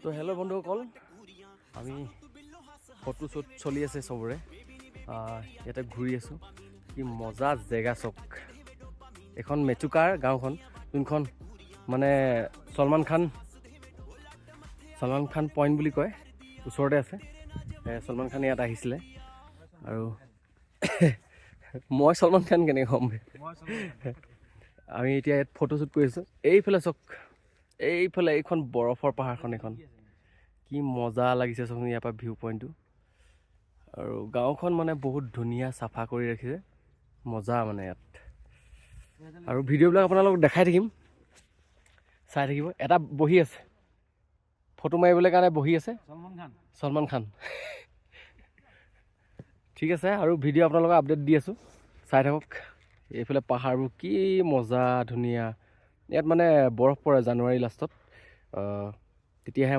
তো হেল্ল' বন্ধুসকল, আমি ফটো শ্বুট চলি আছে চবৰে। ইয়াতে ঘূৰি আছোঁ। কি মজা জেগা চক। এখন মেচুকাৰ গাঁওখন, যোনখন মানে চলমান খান পইণ্ট বুলি কয়, ওচৰতে আছে। চলমান খান ইয়াত আহিছিলে আৰু মই চলমান খান কেনেকৈ ক'ম। আমি এতিয়া ইয়াত ফটো শ্বুট কৰি আছোঁ। এইফালে চক, এইফালে এইখন বৰফৰ পাহাৰখন, এখন কি মজা লাগিছে চোন ইয়াৰ পৰা ভিউ পইণ্টটো। আৰু গাঁওখন মানে বহুত ধুনীয়া, চাফা কৰি ৰাখিছে, মজা মানে ইয়াত। আৰু ভিডিঅ'বিলাক আপোনালোকক দেখাই থাকিম, চাই থাকিব। এটা বহি আছে, ফটো মাৰিবলৈ কাৰণে বহি আছে চলমান খান। ঠিক আছে, আৰু ভিডিঅ' আপোনালোকক আপডেট দি আছোঁ, চাই থাকক। এইফালে পাহাৰবোৰ কি মজা ধুনীয়া। ইয়াত মানে বৰফ পৰে জানুৱাৰী লাষ্টত, তেতিয়াহে